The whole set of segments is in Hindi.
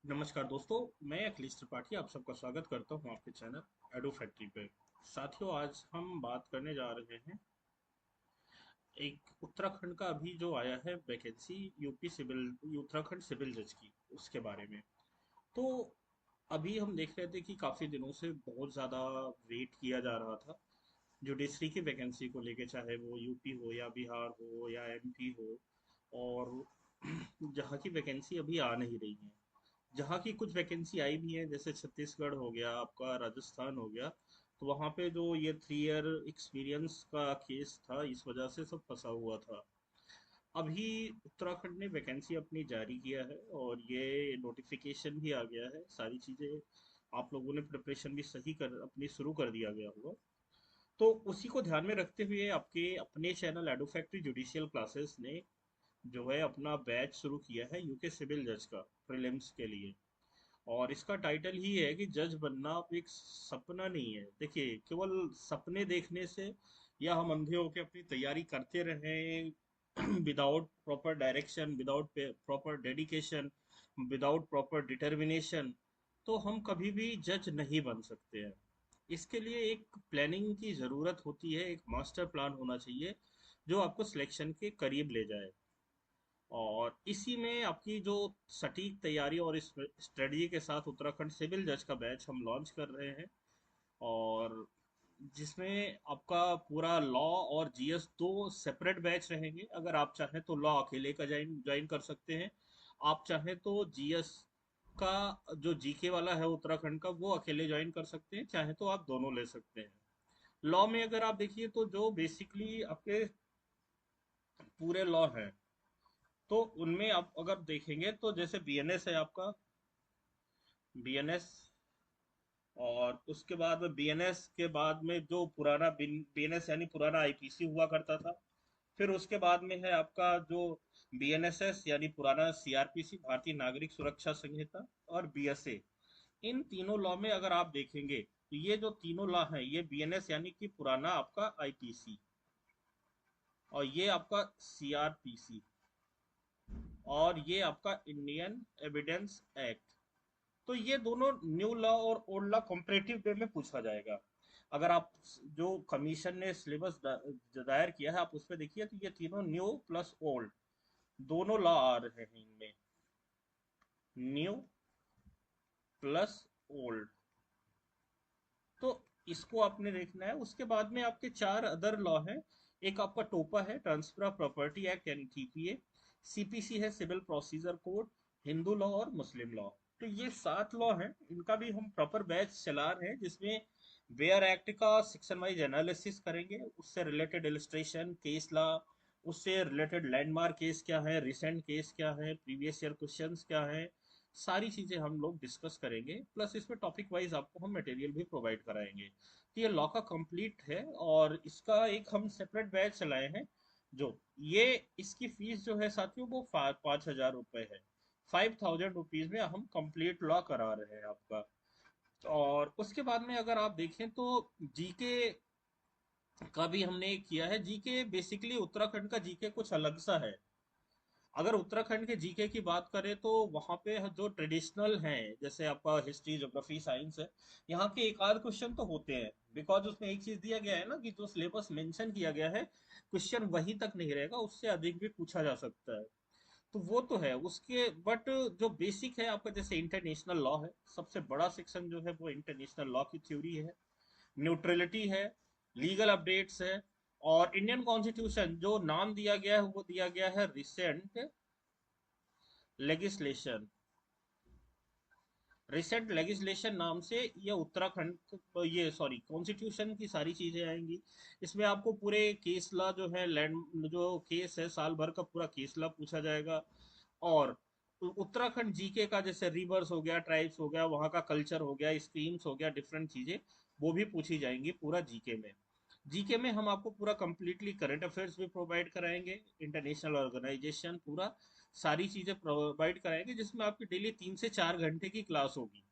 नमस्कार दोस्तों। मैं अखिलेश त्रिपाठी आप सबका स्वागत करता हूं आपके चैनल एडो फैक्ट्री पे। साथियों, आज हम बात करने जा रहे हैं एक उत्तराखंड का अभी जो आया है vacancy, UP civil Uttarakhand civil जज की, उसके बारे में। तो अभी हम देख रहे थे कि काफ़ी दिनों से बहुत ज़्यादा वेट किया जा रहा था जुडिशरी की वैकेंसी को लेके, चाहे वो यूपी हो या बिहार हो या एमपी हो। और जहाँ की वैकेंसी अभी आ नहीं रही है, जहाँ की कुछ वैकेंसी आई भी है, जैसे छत्तीसगढ़ हो गया, आपका राजस्थान हो गया, तो वहाँ पे जो ये 3 ईयर एक्सपीरियंस का केस था, इस वजह से सब फंसा हुआ था। अभी उत्तराखंड ने वैकेंसी अपनी जारी किया है और ये नोटिफिकेशन भी आ गया है। सारी चीज़ें आप लोगों ने प्रिपरेशन भी सही कर अपनी शुरू कर दिया गया होगा। तो उसी को ध्यान में रखते हुए आपके अपने चैनल एडो फैक्ट्री जुडिशियल क्लासेस ने जो है अपना बैच शुरू किया है यूके सिविल जज का, प्रीलिम्स के लिए। और इसका टाइटल ही है कि जज बनना अब एक सपना नहीं है। देखिए, केवल सपने देखने से या हम अंधे होकर अपनी तैयारी करते रहें without proper direction, without proper dedication, without proper determination, तो हम कभी भी जज नहीं बन सकते हैं। इसके लिए एक प्लानिंग की ज़रूरत होती है, एक मास्टर प्लान होना चाहिए जो आपको सिलेक्शन के करीब ले जाए। और इसी में आपकी जो सटीक तैयारी और इस स्ट्रेटजी के साथ उत्तराखंड सिविल जज का बैच हम लॉन्च कर रहे हैं। और जिसमें आपका पूरा लॉ और जीएस दो सेपरेट बैच रहेंगे। अगर आप चाहें तो लॉ अकेले का ज्वाइन ज्वाइन कर सकते हैं। आप चाहें तो जीएस का जो जीके वाला है उत्तराखंड का, वो अकेले ज्वाइन कर सकते हैं। चाहे तो आप दोनों ले सकते हैं। लॉ में अगर आप देखिए तो जो बेसिकली आपके पूरे लॉ हैं, तो उनमें आप अगर देखेंगे तो जैसे बीएनएस है आपका, बीएनएस। और उसके बाद में बीएनएस के बाद में जो पुराना बीएनएस यानी पुराना आईपीसी हुआ करता था। फिर उसके बाद में है आपका जो बीएनएसएस यानी पुराना सीआरपीसी, भारतीय नागरिक सुरक्षा संहिता। और बीएसए। इन तीनों लॉ में अगर आप देखेंगे तो ये जो तीनों लॉ हैं, ये बीएनएस यानी कि पुराना आपका आईपीसी, और ये आपका सीआरपीसी, और ये आपका इंडियन एविडेंस एक्ट। तो ये दोनों न्यू लॉ और ओल्ड लॉ कंपैरेटिव वे में पूछा जाएगा। अगर आप जो कमीशन ने सिलेबस दायर किया है, आप उस पर देखिए तो ये तीनों न्यू प्लस ओल्ड दोनों लॉ आ रहे हैं इनमें। New plus old. तो इसको आपने देखना है। उसके बाद में आपके चार अदर लॉ हैं। एक आपका टोपा है, ट्रांसफर ऑफ प्रॉपर्टी एक्ट यानी टीपीए। सीपीसी है, civil procedure code. Hindu law और मुस्लिम लॉ। तो ये 7 लॉ हैं, इनका भी हम प्रॉपर बैच चला रहे हैं, जिसमें वेयर एक्ट का सेक्शन वाइज एनालिसिस करेंगे, उससे रिलेटेड इलस्ट्रेशन, केस लॉ, उससे रिलेटेड लैंडमार्क केस क्या है, रिसेंट केस क्या है, प्रीवियस ईयर क्वेश्चंस क्या है, सारी चीज़ें हम लोग डिस्कस करेंगे। प्लस इसमें टॉपिक वाइज आपको हम मटेरियल भी प्रोवाइड कराएंगे। तो ये लॉ का कंप्लीट है और इसका एक हम सेपरेट बैच चलाए हैं। जो ये इसकी फीस जो है साथियों, वो 5,000 रुपये है। 5,000 रुपीज में हम कंप्लीट लॉ करा रहे हैं आपका। और उसके बाद में अगर आप देखें तो जीके का भी हमने किया है। जीके बेसिकली उत्तराखंड का जीके कुछ अलग सा है। अगर उत्तराखंड के जीके की बात करें तो वहाँ पे जो ट्रेडिशनल हैं, जैसे आपका हिस्ट्री, ज्योग्राफी, साइंस है, यहाँ के एक आध क्वेश्चन तो होते हैं। बिकॉज उसमें एक चीज दिया गया है ना कि जो सिलेबस मेंशन किया गया है, क्वेश्चन वहीं तक नहीं रहेगा, उससे अधिक भी पूछा जा सकता है। तो वो तो है उसके, बट जो बेसिक है आपका, जैसे इंटरनेशनल लॉ है, सबसे बड़ा सेक्शन जो है वो इंटरनेशनल लॉ की थ्योरी है। न्यूट्रलिटी है, लीगल अपडेट्स है। और इंडियन कॉन्स्टिट्यूशन जो नाम दिया गया है, वो दिया गया है रिसेंट लेगिस्लेशन। रिसेंट लेगिस्लेशन नाम से ये उत्तराखंड ये सॉरी कॉन्स्टिट्यूशन की सारी चीजें आएंगी। इसमें आपको पूरे केस लॉ जो है, लैंड जो केस है, साल भर का पूरा केस लॉ पूछा जाएगा। और उत्तराखंड जीके का जैसे रिवर्स हो गया, ट्राइब्स हो गया, वहाँ का कल्चर हो गया, स्ट्रीम्स हो गया, डिफरेंट चीजें वो भी पूछी जाएंगी पूरा जीके में। जीके में हम आपको पूरा कंप्लीटली करंट अफेयर्स भी प्रोवाइड कराएंगे, इंटरनेशनल ऑर्गेनाइजेशन पूरा सारी चीजें प्रोवाइड कराएंगे, जिसमें आपकी डेली 3 से 4 घंटे की क्लास होगी।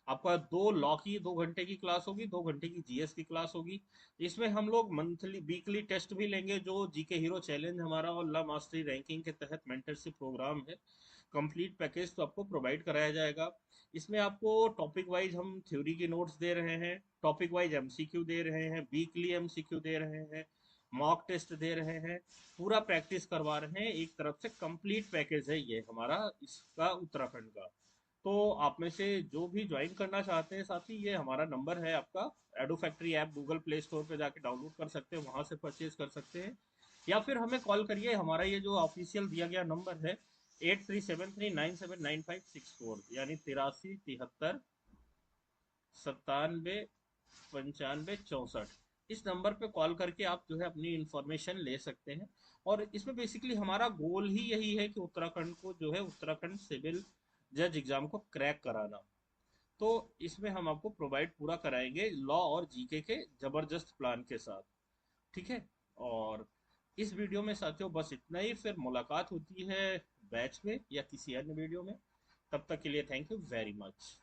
आपका दो लॉ की 2 घंटे की क्लास होगी, 2 घंटे की जीएस की क्लास होगी। इसमें हम लोग मंथली वीकली टेस्ट भी लेंगे, जो जीके हीरो चैलेंज हमारा और लॉ मास्टरी रैंकिंग के तहत मेंटरशिप प्रोग्राम है। कंप्लीट पैकेज तो आपको प्रोवाइड कराया जाएगा। इसमें आपको टॉपिक वाइज हम थ्योरी के नोट्स दे रहे हैं, टॉपिक वाइज एमसीक्यू दे रहे हैं, वीकली एमसीक्यू दे रहे हैं, मॉक टेस्ट दे रहे हैं, पूरा प्रैक्टिस करवा रहे हैं। एक तरफ से कंप्लीट पैकेज है ये हमारा इसका उत्तराखंड का। तो आप में से जो भी ज्वाइन करना चाहते हैं साथी, ये हमारा नंबर है आपका। एडो factory app Google Play Store पे जाके डाउनलोड कर सकते हैं, वहाँ से परचेज कर सकते हैं, या फिर हमें कॉल करिए। हमारा ये जो ऑफिशियल दिया गया नंबर है 8373979564, यानी 83 73 97 95 64। इस नंबर पे कॉल करके आप जो है अपनी इंफॉर्मेशन ले सकते हैं। और इसमें बेसिकली हमारा गोल ही यही है कि उत्तराखंड को जो है उत्तराखंड सिविल जज एग्जाम को क्रैक कराना। तो इसमें हम आपको प्रोवाइड पूरा कराएंगे लॉ और जीके के जबरदस्त प्लान के साथ। ठीक है। और इस वीडियो में साथियों बस इतना ही, फिर मुलाकात होती है बैच में या किसी अन्य वीडियो में। तब तक के लिए थैंक यू वेरी मच।